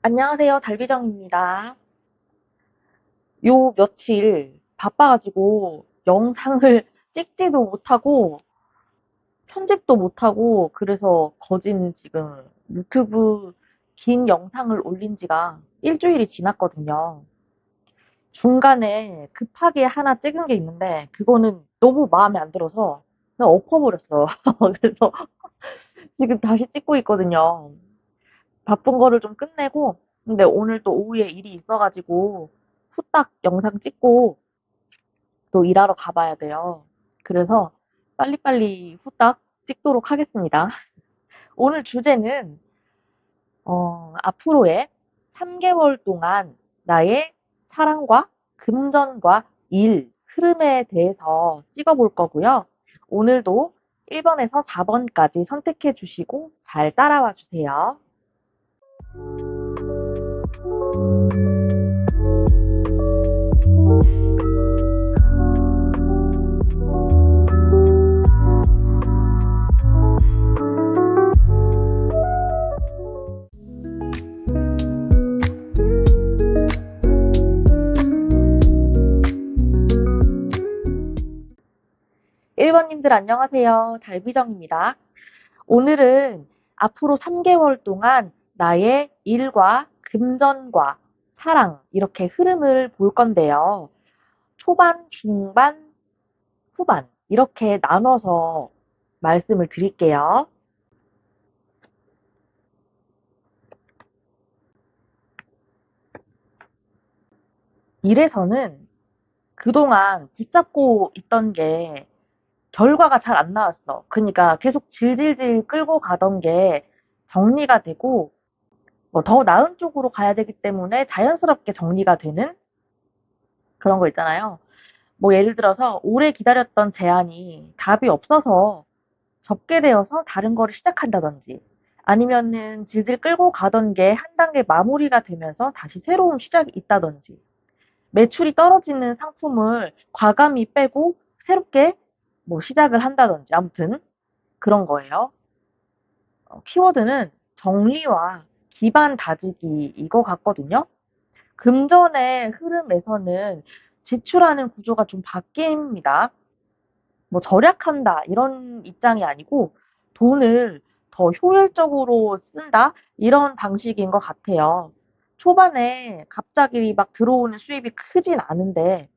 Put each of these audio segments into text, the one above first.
안녕하세요. 달비정입니다. 요 며칠 바빠가지고 영상을 찍지도 못하고 편집도 못하고 그래서 거진 지금 유튜브 긴 영상을 올린 지가 일주일이 지났거든요. 중간에 급하게 하나 찍은 게 있는데 그거는 너무 마음에 안 들어서 그냥 엎어버렸어. 그래서 지금 다시 찍고 있거든요. 바쁜 거를 좀 끝내고 근데 오늘 또 오후에 일이 있어가지고 후딱 영상 찍고 또 일하러 가봐야 돼요. 그래서 빨리빨리 후딱 찍도록 하겠습니다. 오늘 주제는 앞으로의 3개월 동안 나의 사랑과 금전과 일 흐름에 대해서 찍어볼 거고요. 오늘도 1번에서 4번까지 선택해 주시고 잘 따라와 주세요. 1번님들 안녕하세요. 달비정입니다. 오늘은 앞으로 3개월 동안 나의 일과 금전과 사랑 이렇게 흐름을 볼 건데요. 초반, 중반, 후반 이렇게 나눠서 말씀을 드릴게요. 일에서는 그동안 붙잡고 있던 게 결과가 잘 안 나왔어. 그러니까 계속 질질질 끌고 가던 게 정리가 되고 더 나은 쪽으로 가야 되기 때문에 자연스럽게 정리가 되는 그런 거 있잖아요. 뭐 예를 들어서 오래 기다렸던 제안이 답이 없어서 접게 되어서 다른 거를 시작한다든지 아니면은 질질 끌고 가던 게 한 단계 마무리가 되면서 다시 새로운 시작이 있다든지 매출이 떨어지는 상품을 과감히 빼고 새롭게 뭐 시작을 한다든지 아무튼 그런 거예요. 키워드는 정리와 기반 다지기 이거 같거든요. 금전의 흐름에서는 지출하는 구조가 좀 바뀝니다. 뭐 절약한다 이런 입장이 아니고 돈을 더 효율적으로 쓴다 이런 방식인 것 같아요. 초반에 갑자기 막 들어오는 수입이 크진 않은데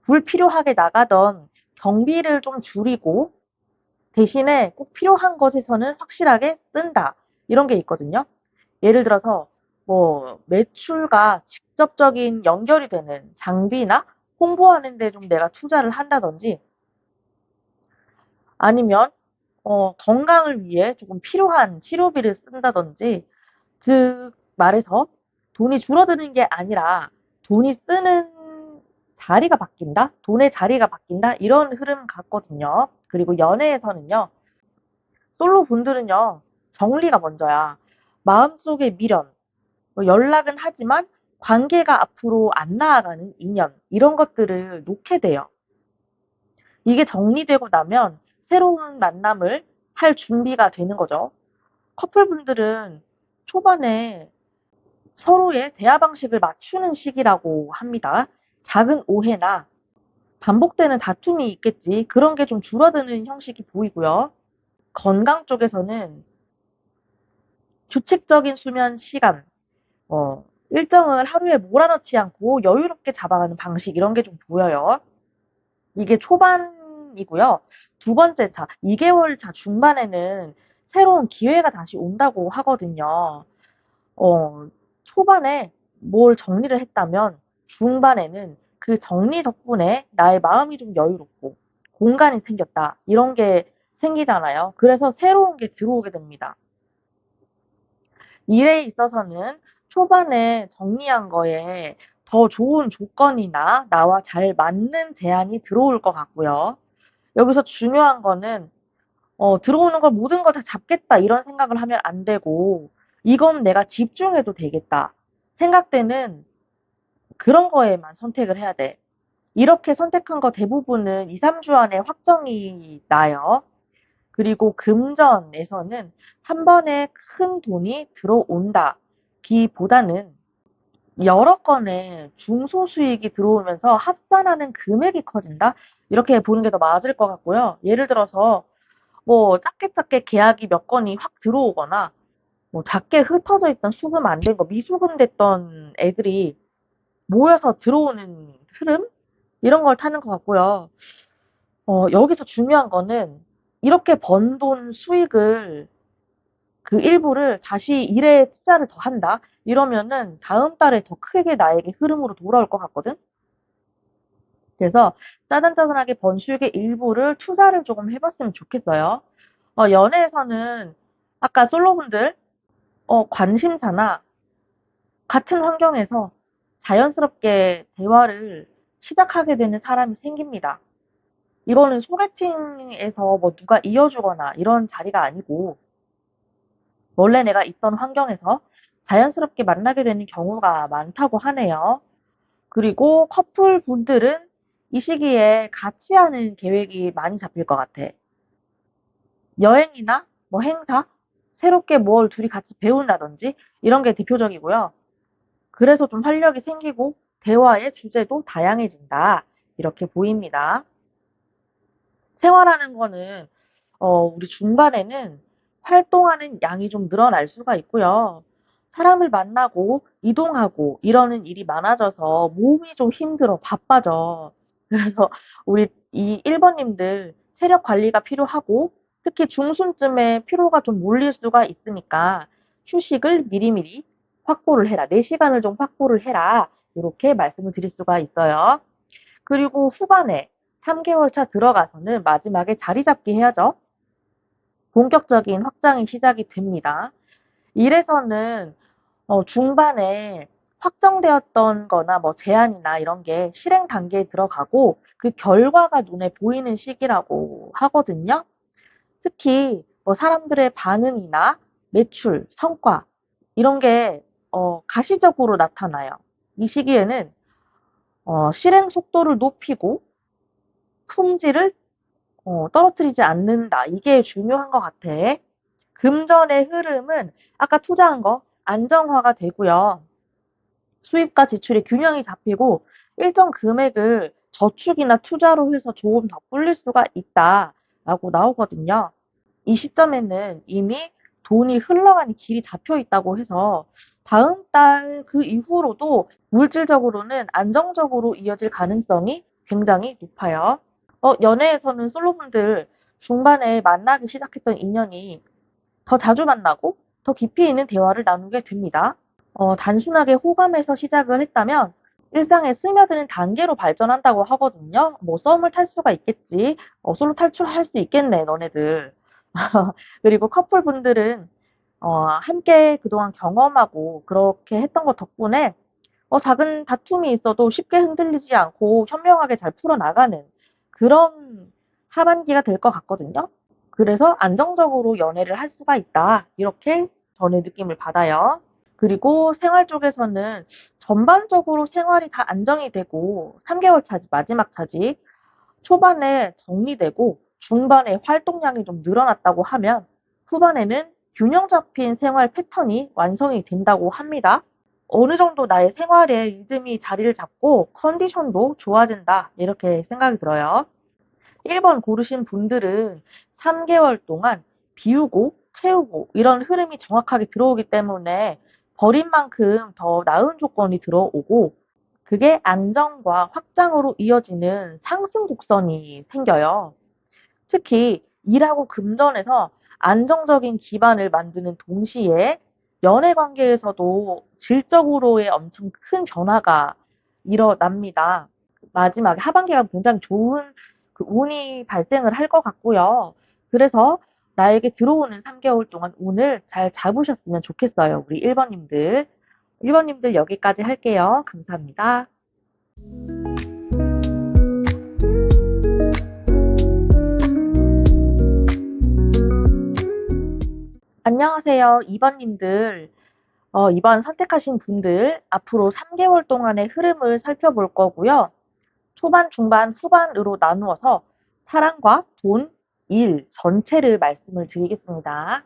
불필요하게 나가던 경비를 좀 줄이고 대신에 꼭 필요한 것에서는 확실하게 쓴다 이런 게 있거든요. 예를 들어서 뭐 매출과 직접적인 연결이 되는 장비나 홍보하는 데 좀 내가 투자를 한다든지 아니면 건강을 위해 조금 필요한 치료비를 쓴다든지 즉 말해서 돈이 줄어드는 게 아니라 돈이 쓰는 자리가 바뀐다? 돈의 자리가 바뀐다? 이런 흐름 같거든요. 그리고 연애에서는요. 솔로 분들은요. 정리가 먼저야. 마음속의 미련, 뭐 연락은 하지만 관계가 앞으로 안 나아가는 인연 이런 것들을 놓게 돼요. 이게 정리되고 나면 새로운 만남을 할 준비가 되는 거죠. 커플분들은 초반에 서로의 대화 방식을 맞추는 시기라고 합니다. 작은 오해나 반복되는 다툼이 있겠지. 그런 게 좀 줄어드는 형식이 보이고요. 건강 쪽에서는 규칙적인 수면 시간, 일정을 하루에 몰아넣지 않고 여유롭게 잡아가는 방식 이런 게 좀 보여요. 이게 초반이고요. 두 번째 차, 2개월 차 중반에는 새로운 기회가 다시 온다고 하거든요. 초반에 뭘 정리를 했다면 중반에는 그 정리 덕분에 나의 마음이 좀 여유롭고 공간이 생겼다. 이런 게 생기잖아요. 그래서 새로운 게 들어오게 됩니다. 일에 있어서는 초반에 정리한 거에 더 좋은 조건이나 나와 잘 맞는 제안이 들어올 것 같고요. 여기서 중요한 거는 들어오는 걸 모든 걸 다 잡겠다 이런 생각을 하면 안 되고 이건 내가 집중해도 되겠다 생각되는 그런 거에만 선택을 해야 돼. 이렇게 선택한 거 대부분은 2, 3주 안에 확정이 나요. 그리고 금전에서는 한 번에 큰 돈이 들어온다. 커지기보다는 여러 건의 중소수익이 들어오면서 합산하는 금액이 커진다? 이렇게 보는 게 더 맞을 것 같고요. 예를 들어서 뭐 작게 작게 계약이 몇 건이 확 들어오거나 뭐 작게 흩어져 있던 수금 안 된 거, 미수금 됐던 애들이 모여서 들어오는 흐름? 이런 걸 타는 것 같고요. 여기서 중요한 거는 이렇게 번 돈 수익을 그 일부를 다시 일에 투자를 더 한다? 이러면은 다음 달에 더 크게 나에게 흐름으로 돌아올 것 같거든? 그래서 짜잘짜잘하게 번 수익의 일부를 투자를 조금 해봤으면 좋겠어요. 연애에서는 아까 솔로분들, 관심사나 같은 환경에서 자연스럽게 대화를 시작하게 되는 사람이 생깁니다. 이거는 소개팅에서 뭐 누가 이어주거나 이런 자리가 아니고 원래 내가 있던 환경에서 자연스럽게 만나게 되는 경우가 많다고 하네요. 그리고 커플 분들은 이 시기에 같이 하는 계획이 많이 잡힐 것 같아. 여행이나 뭐 행사, 새롭게 뭘 둘이 같이 배운다든지 이런 게 대표적이고요. 그래서 좀 활력이 생기고 대화의 주제도 다양해진다. 이렇게 보입니다. 생활하는 거는 우리 중반에는 활동하는 양이 좀 늘어날 수가 있고요. 사람을 만나고 이동하고 이러는 일이 많아져서 몸이 좀 힘들어, 바빠져. 그래서 우리 이 1번님들 체력 관리가 필요하고 특히 중순쯤에 피로가 좀 몰릴 수가 있으니까 휴식을 미리미리 확보를 해라. 내 시간을 좀 확보를 해라. 이렇게 말씀을 드릴 수가 있어요. 그리고 후반에 3개월 차 들어가서는 마지막에 자리 잡기 해야죠. 본격적인 확장이 시작이 됩니다. 이래서는 중반에 확정되었던 거나 뭐 제안이나 이런 게 실행 단계에 들어가고 그 결과가 눈에 보이는 시기라고 하거든요. 특히 뭐 사람들의 반응이나 매출, 성과 이런 게 가시적으로 나타나요. 이 시기에는 실행 속도를 높이고 품질을 떨어뜨리지 않는다. 이게 중요한 것 같아. 금전의 흐름은 아까 투자한 거 안정화가 되고요. 수입과 지출의 균형이 잡히고 일정 금액을 저축이나 투자로 해서 조금 더 불릴 수가 있다라고 나오거든요. 이 시점에는 이미 돈이 흘러가는 길이 잡혀 있다고 해서 다음 달 그 이후로도 물질적으로는 안정적으로 이어질 가능성이 굉장히 높아요. 연애에서는 솔로분들 중반에 만나기 시작했던 인연이 더 자주 만나고 더 깊이 있는 대화를 나누게 됩니다. 단순하게 호감에서 시작을 했다면 일상에 스며드는 단계로 발전한다고 하거든요. 뭐 썸을 탈 수가 있겠지. 솔로 탈출할 수 있겠네, 너네들. 그리고 커플분들은 함께 그동안 경험하고 그렇게 했던 것 덕분에 작은 다툼이 있어도 쉽게 흔들리지 않고 현명하게 잘 풀어나가는 그런 하반기가 될 것 같거든요. 그래서 안정적으로 연애를 할 수가 있다. 이렇게 저는 느낌을 받아요. 그리고 생활 쪽에서는 전반적으로 생활이 다 안정이 되고 3개월 차지, 마지막 차지, 초반에 정리되고 중반에 활동량이 좀 늘어났다고 하면 후반에는 균형 잡힌 생활 패턴이 완성이 된다고 합니다. 어느 정도 나의 생활에 리듬이 자리를 잡고 컨디션도 좋아진다. 이렇게 생각이 들어요. 1번 고르신 분들은 3개월 동안 비우고 채우고 이런 흐름이 정확하게 들어오기 때문에 버린 만큼 더 나은 조건이 들어오고 그게 안정과 확장으로 이어지는 상승 곡선이 생겨요. 특히 일하고 금전에서 안정적인 기반을 만드는 동시에 연애 관계에서도 질적으로의 엄청 큰 변화가 일어납니다. 마지막에 하반기가 굉장히 좋은 그 운이 발생을 할 것 같고요. 그래서 나에게 들어오는 3개월 동안 운을 잘 잡으셨으면 좋겠어요. 우리 1번님들. 1번님들 여기까지 할게요. 감사합니다. 안녕하세요. 2번님들. 이번 선택하신 분들 앞으로 3개월 동안의 흐름을 살펴볼 거고요. 초반, 중반, 후반으로 나누어서 사랑과 돈, 일 전체를 말씀을 드리겠습니다.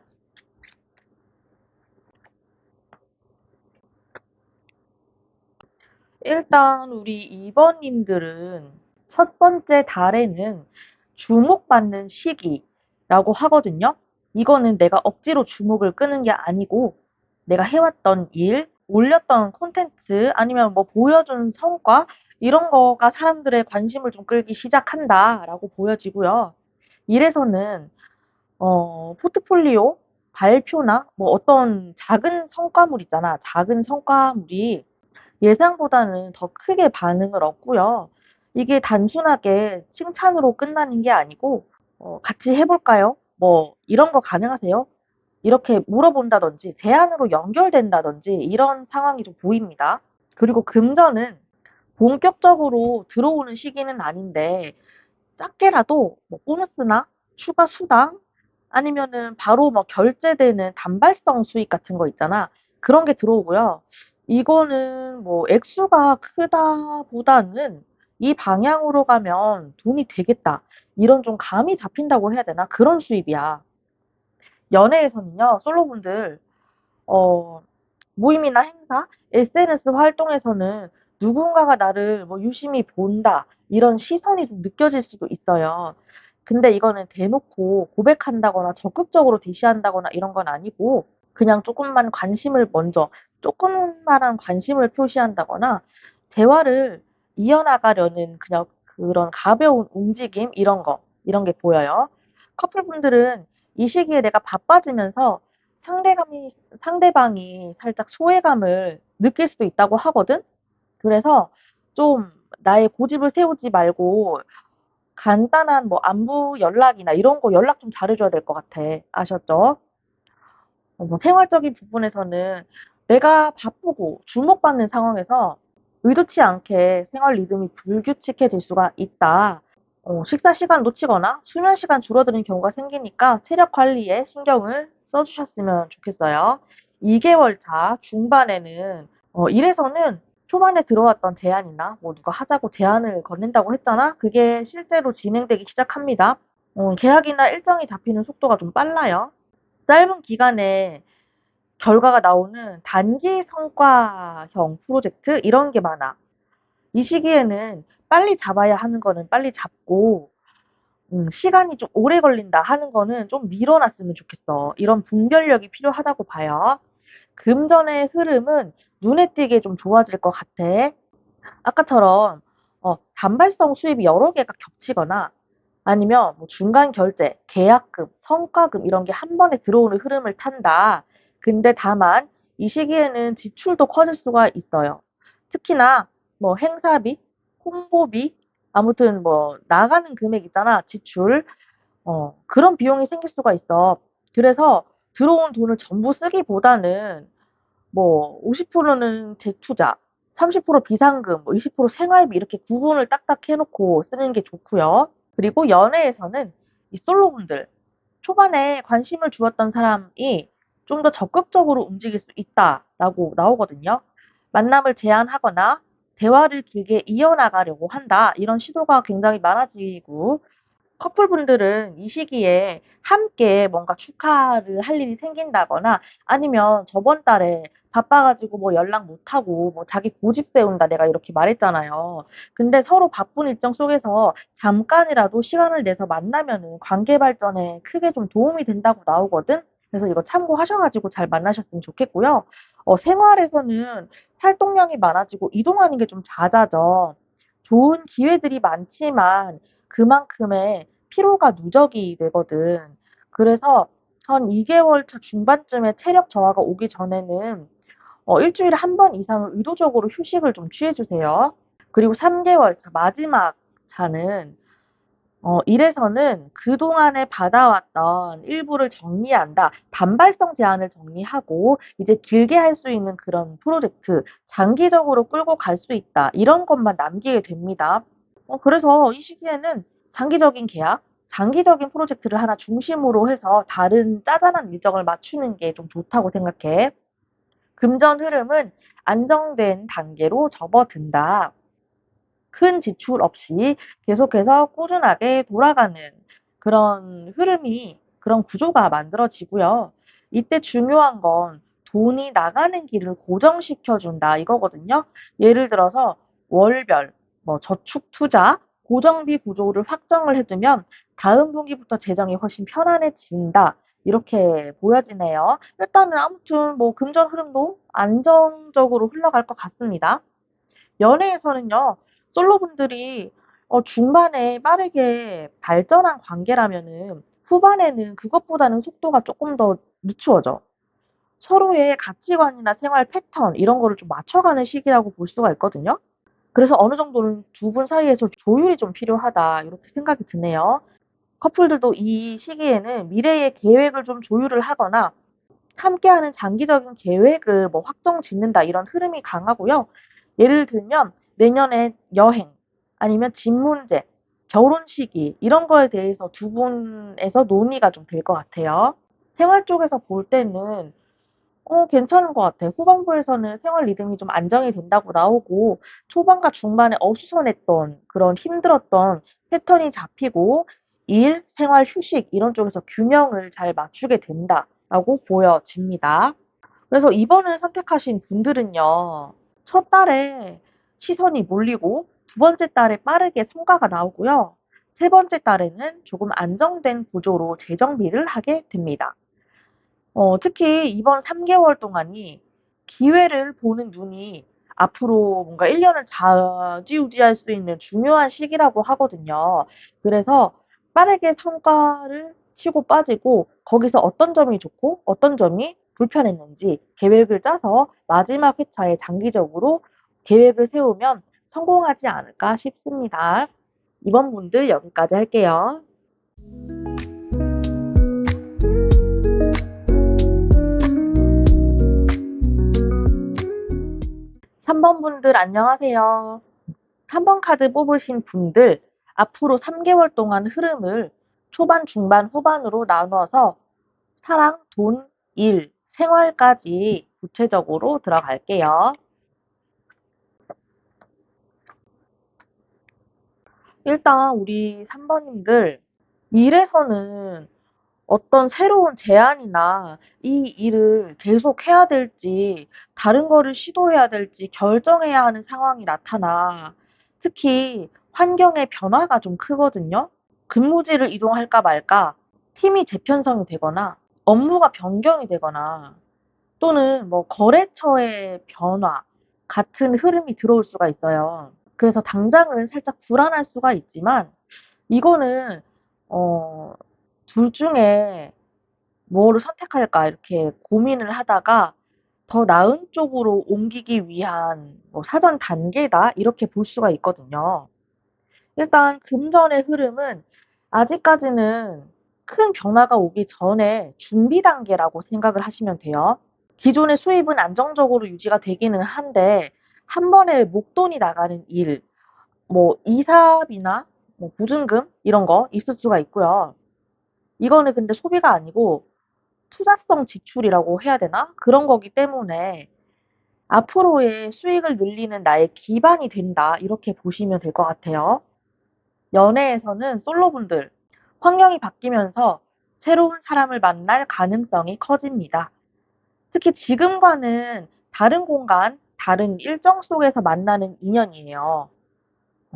일단 우리 이번님들은 첫 번째 달에는 주목받는 시기라고 하거든요. 이거는 내가 억지로 주목을 끄는 게 아니고 내가 해왔던 일, 올렸던 콘텐츠 아니면 뭐 보여준 성과 이런 거가 사람들의 관심을 좀 끌기 시작한다라고 보여지고요. 이래서는 포트폴리오 발표나 뭐 어떤 작은 성과물 있잖아. 작은 성과물이 예상보다는 더 크게 반응을 얻고요. 이게 단순하게 칭찬으로 끝나는 게 아니고 "같이 해 볼까요?" 뭐 "이런 거 가능하세요?" 이렇게 물어본다든지 제안으로 연결된다든지 이런 상황이 좀 보입니다. 그리고 금전은 본격적으로 들어오는 시기는 아닌데 작게라도 뭐 보너스나 추가 수당 아니면은 바로 뭐 결제되는 단발성 수익 같은 거 있잖아. 그런 게 들어오고요. 이거는 뭐 액수가 크다보다는 '이 방향으로 가면 돈이 되겠다.' 이런 좀 감이 잡힌다고 해야 되나? 그런 수입이야. 연애에서는요. 솔로분들 어 모임이나 행사, SNS 활동에서는 누군가가 나를 뭐 유심히 본다, 이런 시선이 좀 느껴질 수도 있어요. 근데 이거는 대놓고 고백한다거나 적극적으로 대시한다거나 이런 건 아니고, 그냥 조금만 관심을 먼저, 조금만한 관심을 표시한다거나, 대화를 이어나가려는 그냥 그런 가벼운 움직임, 이런 게 보여요. 커플분들은 이 시기에 내가 바빠지면서 상대감이 상대방이 살짝 소외감을 느낄 수도 있다고 하거든. 그래서 좀 나의 고집을 세우지 말고 간단한 뭐 안부 연락이나 이런 거 연락 좀 잘해 줘야 될 것 같아. 아셨죠? 뭐 생활적인 부분에서는 내가 바쁘고 주목받는 상황에서 의도치 않게 생활 리듬이 불규칙해질 수가 있다. 식사 시간 놓치거나 수면 시간 줄어드는 경우가 생기니까 체력 관리에 신경을 써주셨으면 좋겠어요. 2개월 차 중반에는 이래서는 초반에 들어왔던 제안이나 뭐 누가 하자고 제안을 건넨다고 했잖아. 그게 실제로 진행되기 시작합니다. 계약이나 일정이 잡히는 속도가 좀 빨라요. 짧은 기간에 결과가 나오는 단기 성과형 프로젝트 이런 게 많아. 이 시기에는 빨리 잡아야 하는 거는 빨리 잡고 시간이 좀 오래 걸린다 하는 거는 좀 미뤄 놨으면 좋겠어. 이런 분별력이 필요하다고 봐요. 금전의 흐름은 눈에 띄게 좀 좋아질 것 같아. 아까처럼 단발성 수입이 여러 개가 겹치거나 아니면 뭐 중간 결제, 계약금, 성과금 이런 게 한 번에 들어오는 흐름을 탄다. 근데 다만 이 시기에는 지출도 커질 수가 있어요. 특히나 뭐 행사비, 홍보비, 아무튼 뭐 나가는 금액 있잖아, 지출. 그런 비용이 생길 수가 있어. 그래서 들어온 돈을 전부 쓰기보다는 뭐 50%는 재투자, 30% 비상금, 뭐 20% 생활비 이렇게 구분을 딱딱 해 놓고 쓰는 게 좋고요. 그리고 연애에서는 이 솔로분들 초반에 관심을 주었던 사람이 좀 더 적극적으로 움직일 수 있다라고 나오거든요. 만남을 제안하거나 대화를 길게 이어나가려고 한다. 이런 시도가 굉장히 많아지고 커플분들은 이 시기에 함께 뭔가 축하를 할 일이 생긴다거나 아니면 저번 달에 바빠가지고 뭐 연락 못하고 뭐 자기 고집 세운다 내가 이렇게 말했잖아요. 근데 서로 바쁜 일정 속에서 잠깐이라도 시간을 내서 만나면은 관계 발전에 크게 좀 도움이 된다고 나오거든. 그래서 이거 참고하셔가지고 잘 만나셨으면 좋겠고요. 생활에서는 활동량이 많아지고 이동하는 게 좀 잦아져. 좋은 기회들이 많지만 그만큼의 피로가 누적이 되거든. 그래서 한 2개월 차 중반쯤에 체력 저하가 오기 전에는 일주일에 한 번 이상은 의도적으로 휴식을 좀 취해 주세요. 그리고 3개월 차 마지막 차는 일에서는 그동안에 받아왔던 일부를 정리한다. 단발성 제안을 정리하고 이제 길게 할 수 있는 그런 프로젝트, 장기적으로 끌고 갈 수 있다. 이런 것만 남기게 됩니다. 그래서 이 시기에는 장기적인 계약, 장기적인 프로젝트를 하나 중심으로 해서 다른 짜잘한 일정을 맞추는 게 좀 좋다고 생각해. 금전 흐름은 안정된 단계로 접어든다. 큰 지출 없이 계속해서 꾸준하게 돌아가는 그런 흐름이, 그런 구조가 만들어지고요. 이때 중요한 건 돈이 나가는 길을 고정시켜 준다 이거거든요. 예를 들어서 월별, 뭐 저축 투자, 고정비 구조를 확정을 해두면 다음 분기부터 재정이 훨씬 편안해진다. 이렇게 보여지네요. 일단은 아무튼 뭐 금전 흐름도 안정적으로 흘러갈 것 같습니다. 연애에서는요, 솔로분들이 중반에 빠르게 발전한 관계라면은 후반에는 그것보다는 속도가 조금 더 늦추어져. 서로의 가치관이나 생활 패턴 이런 거를 좀 맞춰가는 시기라고 볼 수가 있거든요. 그래서 어느 정도는 두 분 사이에서 조율이 좀 필요하다 이렇게 생각이 드네요. 커플들도 이 시기에는 미래의 계획을 좀 조율을 하거나 함께하는 장기적인 계획을 뭐 확정 짓는다 이런 흐름이 강하고요. 예를 들면 내년에 여행 아니면 집 문제, 결혼 시기 이런 거에 대해서 두 분에서 논의가 좀 될 것 같아요. 생활 쪽에서 볼 때는 괜찮은 것 같아. 후반부에서는 생활 리듬이 좀 안정이 된다고 나오고, 초반과 중반에 어수선했던 그런 힘들었던 패턴이 잡히고, 일, 생활, 휴식 이런 쪽에서 균형을 잘 맞추게 된다라고 보여집니다. 그래서 이번을 선택하신 분들은요, 첫 달에 시선이 몰리고, 두 번째 달에 빠르게 성과가 나오고요, 세 번째 달에는 조금 안정된 구조로 재정비를 하게 됩니다. 특히 이번 3개월 동안이 기회를 보는 눈이 앞으로 뭔가 1년을 좌지우지할 수 있는 중요한 시기라고 하거든요. 그래서 빠르게 성과를 치고 빠지고 거기서 어떤 점이 좋고 어떤 점이 불편했는지 계획을 짜서 마지막 회차에 장기적으로 계획을 세우면 성공하지 않을까 싶습니다. 이번 분들 여기까지 할게요. 3번 분들 안녕하세요. 3번 카드 뽑으신 분들 앞으로 3개월 동안 흐름을 초반, 중반, 후반으로 나누어서 사랑, 돈, 일, 생활까지 구체적으로 들어갈게요. 일단 우리 3번님들 일에서는 어떤 새로운 제안이나 이 일을 계속 해야 될지 다른 거를 시도해야 될지 결정해야 하는 상황이 나타나. 특히 환경의 변화가 좀 크거든요. 근무지를 이동할까 말까, 팀이 재편성이 되거나 업무가 변경이 되거나 또는 뭐 거래처의 변화 같은 흐름이 들어올 수가 있어요. 그래서 당장은 살짝 불안할 수가 있지만 이거는 어, 둘 중에 뭐를 선택할까 이렇게 고민을 하다가 더 나은 쪽으로 옮기기 위한 뭐 사전 단계다 이렇게 볼 수가 있거든요. 일단 금전의 흐름은 아직까지는 큰 변화가 오기 전에 준비 단계라고 생각을 하시면 돼요. 기존의 수입은 안정적으로 유지가 되기는 한데 한 번에 목돈이 나가는 일, 뭐 이사비나 뭐 보증금 이런 거 있을 수가 있고요. 이거는 근데 소비가 아니고 투자성 지출이라고 해야 되나? 그런 거기 때문에 앞으로의 수익을 늘리는 나의 기반이 된다. 이렇게 보시면 될 것 같아요. 연애에서는 솔로분들, 환경이 바뀌면서 새로운 사람을 만날 가능성이 커집니다. 특히 지금과는 다른 공간, 다른 일정 속에서 만나는 인연이에요.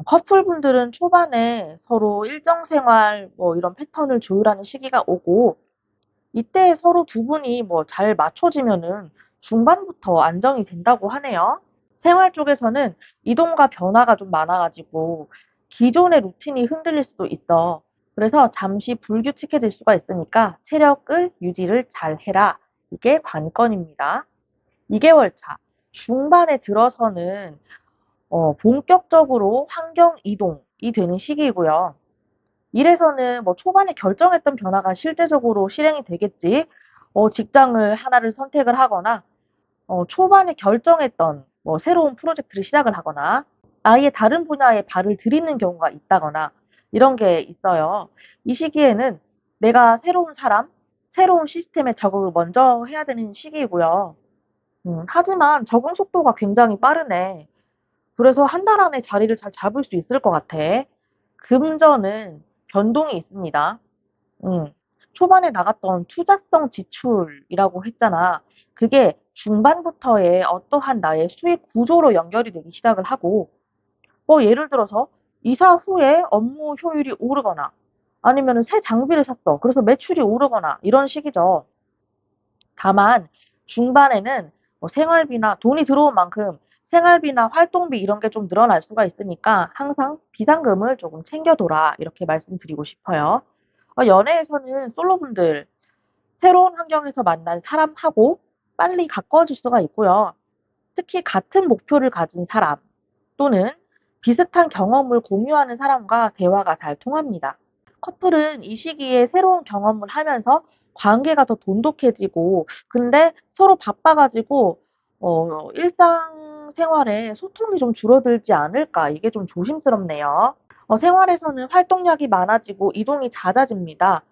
커플분들은 초반에 서로 일정 생활, 뭐 이런 패턴을 조율하는 시기가 오고, 이때 서로 두 분이 뭐 잘 맞춰지면은 중반부터 안정이 된다고 하네요. 생활 쪽에서는 이동과 변화가 좀 많아가지고 기존의 루틴이 흔들릴 수도 있어. 그래서 잠시 불규칙해질 수가 있으니까 체력을 유지를 잘 해라. 이게 관건입니다. 2개월 차. 중반에 들어서는 본격적으로 환경 이동이 되는 시기이고요. 이래서는 뭐 초반에 결정했던 변화가 실제적으로 실행이 되겠지. 직장을 하나를 선택을 하거나, 초반에 결정했던 뭐 새로운 프로젝트를 시작을 하거나, 아예 다른 분야에 발을 들이는 경우가 있다거나, 이런 게 있어요. 이 시기에는 내가 새로운 사람, 새로운 시스템에 적응을 먼저 해야 되는 시기이고요. 하지만 적응 속도가 굉장히 빠르네. 그래서 한 달 안에 자리를 잘 잡을 수 있을 것 같아. 금전은 변동이 있습니다. 음. 초반에 나갔던 투자성 지출이라고 했잖아. 그게 중반부터의 어떠한 나의 수익 구조로 연결이 되기 시작을 하고, 예를 들어서 이사 후에 업무 효율이 오르거나 아니면 새 장비를 샀어. 그래서 매출이 오르거나 이런 식이죠. 다만 중반에는 생활비나 돈이 들어온 만큼 생활비나 활동비 이런 게 좀 늘어날 수가 있으니까 항상 비상금을 조금 챙겨둬라 이렇게 말씀드리고 싶어요. 연애에서는 솔로분들 새로운 환경에서 만난 사람하고 빨리 가까워질 수가 있고요. 특히 같은 목표를 가진 사람 또는 비슷한 경험을 공유하는 사람과 대화가 잘 통합니다. 커플은 이 시기에 새로운 경험을 하면서 관계가 더 돈독해지고, 근데 서로 바빠가지고, 일상생활에 소통이 좀 줄어들지 않을까. 이게 좀 조심스럽네요. 생활에서는 활동량이 많아지고 이동이 잦아집니다.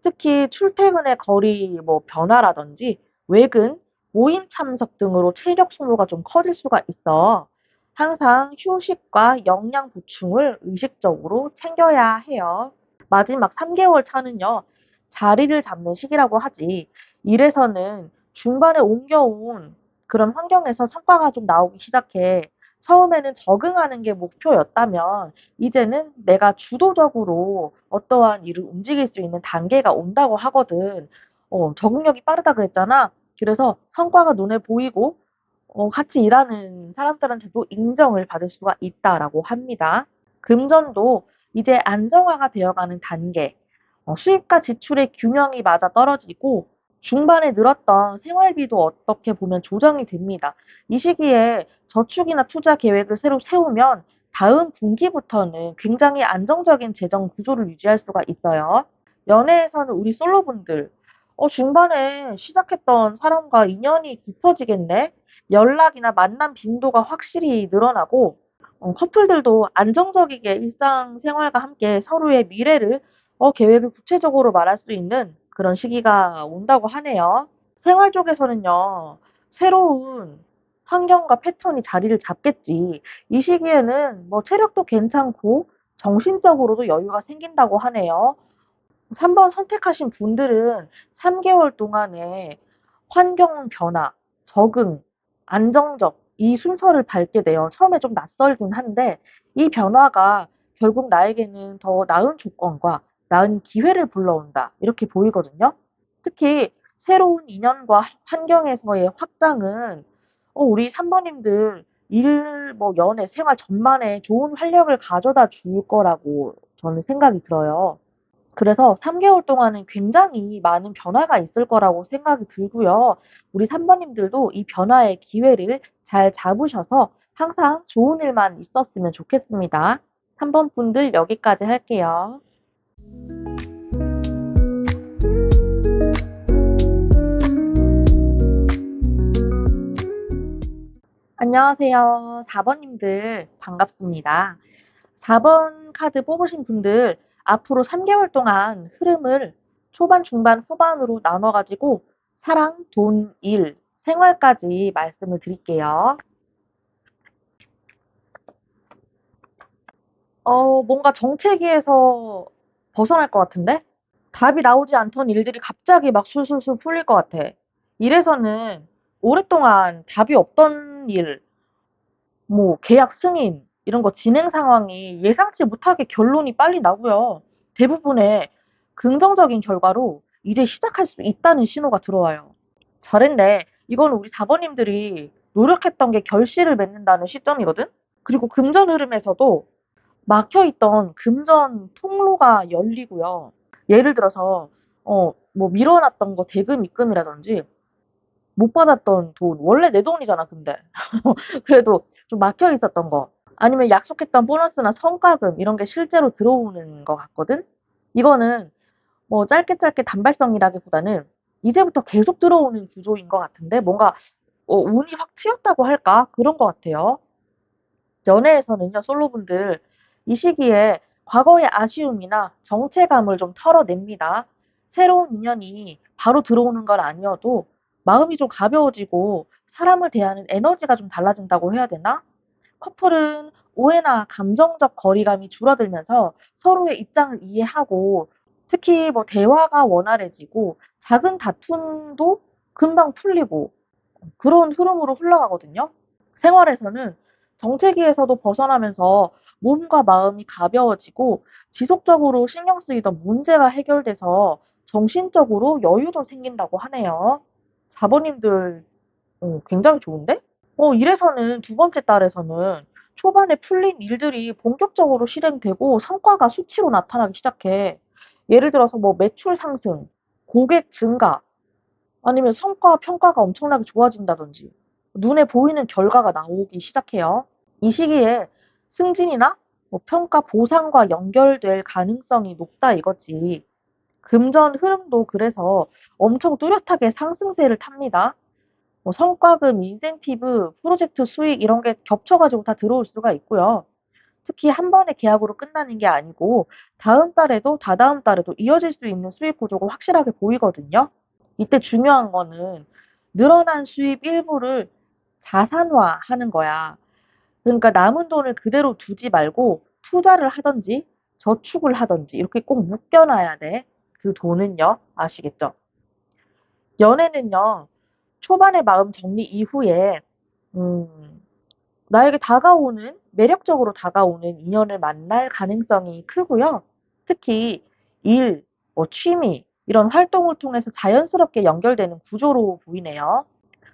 특히 출퇴근의 거리 변화라든지 외근, 모임 참석 등으로 체력 소모가 좀 커질 수가 있어. 항상 휴식과 영양 보충을 의식적으로 챙겨야 해요. 마지막 3개월 차는요, 자리를 잡는 시기라고 하지. 이래서는 중반에 옮겨온 그런 환경에서 성과가 좀 나오기 시작해. 처음에는 적응하는 게 목표였다면, 이제는 내가 주도적으로 어떠한 일을 움직일 수 있는 단계가 온다고 하거든. 적응력이 빠르다 그랬잖아. 그래서 성과가 눈에 보이고, 같이 일하는 사람들한테도 인정을 받을 수가 있다라고 합니다. 금전도 이제 안정화가 되어가는 단계, 수입과 지출의 균형이 맞아 떨어지고 중반에 늘었던 생활비도 어떻게 보면 조정이 됩니다. 이 시기에 저축이나 투자 계획을 새로 세우면 다음 분기부터는 굉장히 안정적인 재정 구조를 유지할 수가 있어요. 연애에서는 우리 솔로분들, 중반에 시작했던 사람과 인연이 깊어지겠네? 연락이나 만남 빈도가 확실히 늘어나고 커플들도 안정적이게 일상생활과 함께 서로의 미래를 계획을 구체적으로 말할 수 있는 그런 시기가 온다고 하네요. 생활 쪽에서는요, 새로운 환경과 패턴이 자리를 잡겠지. 이 시기에는 체력도 괜찮고 정신적으로도 여유가 생긴다고 하네요. 3번 선택하신 분들은 3개월 동안에 환경 변화, 적응, 안정적 이 순서를 밟게 돼요. 처음에 좀 낯설긴 한데 이 변화가 결국 나에게는 더 나은 조건과 나은 기회를 불러온다. 이렇게 보이거든요. 특히 새로운 인연과 환경에서의 확장은 우리 3번님들 일, 연애, 생활 전반에 좋은 활력을 가져다 줄 거라고 저는 생각이 들어요. 그래서 3개월 동안은 굉장히 많은 변화가 있을 거라고 생각이 들고요. 우리 3번님들도 이 변화의 기회를 잘 잡으셔서 항상 좋은 일만 있었으면 좋겠습니다. 3번 분들 여기까지 할게요. 안녕하세요. 4번님들 반갑습니다. 4번 카드 뽑으신 분들 앞으로 3개월 동안 흐름을 초반, 중반, 후반으로 나눠가지고 사랑, 돈, 일, 생활까지 말씀을 드릴게요. 뭔가 정체기에서 벗어날 것 같은데? 답이 나오지 않던 일들이 갑자기 막 술술술 풀릴 것 같아. 이래서는 오랫동안 답이 없던 일, 계약 승인, 이런 거 진행 상황이 예상치 못하게 결론이 빨리 나고요. 대부분의 긍정적인 결과로 이제 시작할 수 있다는 신호가 들어와요. 잘했네. 이건 우리 자버님들이 노력했던 게 결실을 맺는다는 시점이거든? 그리고 금전 흐름에서도 막혀있던 금전 통로가 열리고요. 예를 들어서, 밀어놨던 거 대금 입금이라든지 못 받았던 돈, 원래 내 돈이잖아, 근데. 그래도 좀 막혀 있었던 거. 아니면 약속했던 보너스나 성과금, 이런 게 실제로 들어오는 것 같거든? 이거는 짧게 짧게 단발성이라기보다는 이제부터 계속 들어오는 구조인 것 같은데, 뭔가, 운이 확 튀었다고 할까? 그런 것 같아요. 연애에서는요, 솔로분들, 이 시기에 과거의 아쉬움이나 정체감을 좀 털어냅니다. 새로운 인연이 바로 들어오는 건 아니어도 마음이 좀 가벼워지고 사람을 대하는 에너지가 좀 달라진다고 해야 되나? 커플은 오해나 감정적 거리감이 줄어들면서 서로의 입장을 이해하고 특히 뭐 대화가 원활해지고 작은 다툼도 금방 풀리고 그런 흐름으로 흘러가거든요. 생활에서는 정체기에서도 벗어나면서 몸과 마음이 가벼워지고 지속적으로 신경 쓰이던 문제가 해결돼서 정신적으로 여유도 생긴다고 하네요. 자본님들 굉장히 좋은데? 이래서는 두 번째 달에서는 초반에 풀린 일들이 본격적으로 실행되고 성과가 수치로 나타나기 시작해. 예를 들어서 뭐 매출 상승, 고객 증가, 아니면 성과 평가가 엄청나게 좋아진다든지 눈에 보이는 결과가 나오기 시작해요. 이 시기에 승진이나 뭐 평가 보상과 연결될 가능성이 높다 이거지. 금전 흐름도 그래서 엄청 뚜렷하게 상승세를 탑니다. 뭐 성과금, 인센티브, 프로젝트 수익 이런 게 겹쳐가지고 다 들어올 수가 있고요. 특히 한 번의 계약으로 끝나는 게 아니고 다음 달에도 다다음 달에도 이어질 수 있는 수익 구조가 확실하게 보이거든요. 이때 중요한 거는 늘어난 수입 일부를 자산화하는 거야. 그러니까 남은 돈을 그대로 두지 말고 투자를 하든지 저축을 하든지 이렇게 꼭 묶여놔야 돼. 그 돈은요. 아시겠죠? 연애는요. 초반의 마음 정리 이후에 음, 나에게 다가오는 매력적으로 다가오는 인연을 만날 가능성이 크고요. 특히 일, 뭐 취미 이런 활동을 통해서 자연스럽게 연결되는 구조로 보이네요.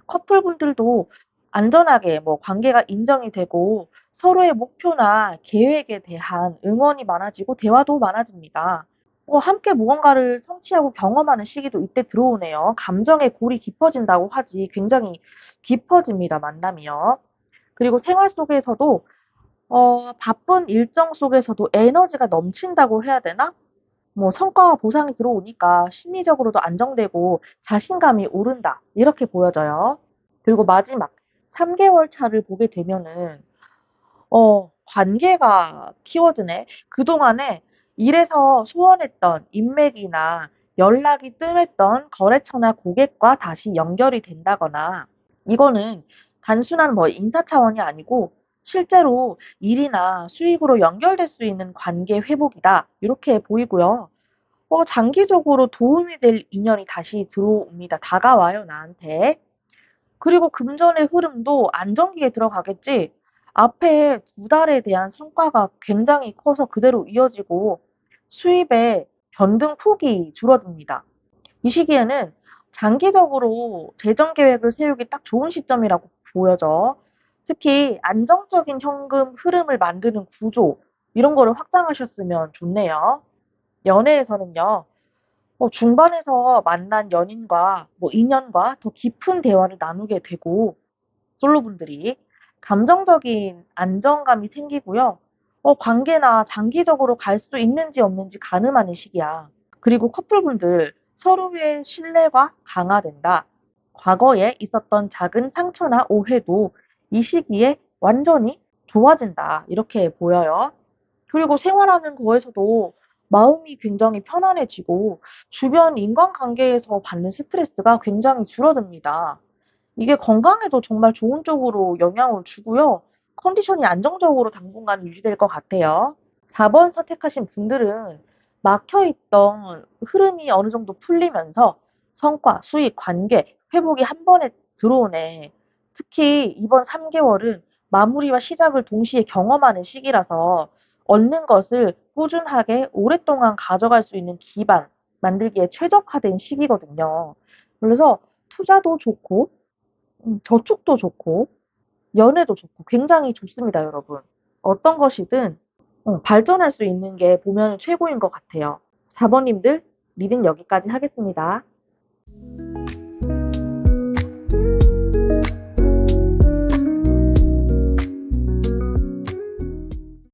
커플분들도 안전하게 뭐 관계가 인정이 되고 서로의 목표나 계획에 대한 응원이 많아지고 대화도 많아집니다. 함께 무언가를 성취하고 경험하는 시기도 이때 들어오네요. 감정의 골이 깊어진다고 하지 굉장히 깊어집니다, 만남이요. 그리고 생활 속에서도 바쁜 일정 속에서도 에너지가 넘친다고 해야 되나? 뭐 성과와 보상이 들어오니까 심리적으로도 안정되고 자신감이 오른다. 이렇게 보여져요. 그리고 마지막 3개월 차를 보게 되면은 관계가 키워드네. 그동안에 일에서 소원했던 인맥이나 연락이 뜸했던 거래처나 고객과 다시 연결이 된다거나 이거는 단순한 뭐 인사 차원이 아니고 실제로 일이나 수익으로 연결될 수 있는 관계 회복이다. 이렇게 보이고요. 장기적으로 도움이 될 인연이 다시 들어옵니다. 다가와요, 나한테. 그리고 금전의 흐름도 안정기에 들어가겠지. 앞에 두 달에 대한 성과가 굉장히 커서 그대로 이어지고 수입의 변동 폭이 줄어듭니다. 이 시기에는 장기적으로 재정 계획을 세우기 딱 좋은 시점이라고 보여져. 특히 안정적인 현금 흐름을 만드는 구조, 이런 거를 확장하셨으면 좋네요. 연애에서는요, 중반에서 만난 연인과 뭐 인연과 더 깊은 대화를 나누게 되고 솔로분들이 감정적인 안정감이 생기고요. 관계나 장기적으로 갈 수 있는지 없는지 가늠하는 시기야. 그리고 커플분들 서로의 신뢰가 강화된다. 과거에 있었던 작은 상처나 오해도 이 시기에 완전히 좋아진다. 이렇게 보여요. 그리고 생활하는 거에서도 마음이 굉장히 편안해지고 주변 인간관계에서 받는 스트레스가 굉장히 줄어듭니다. 이게 건강에도 정말 좋은 쪽으로 영향을 주고요. 컨디션이 안정적으로 당분간 유지될 것 같아요. 4번 선택하신 분들은 막혀있던 흐름이 어느 정도 풀리면서 성과, 수익, 관계, 회복이 한 번에 들어오네. 특히 이번 3개월은 마무리와 시작을 동시에 경험하는 시기라서 얻는 것을 꾸준하게 오랫동안 가져갈 수 있는 기반 만들기에 최적화된 시기거든요. 그래서 투자도 좋고 저축도 좋고 연애도 좋고 굉장히 좋습니다, 여러분. 어떤 것이든 발전할 수 있는 게 보면 최고인 것 같아요. 4번님들 리딩 여기까지 하겠습니다.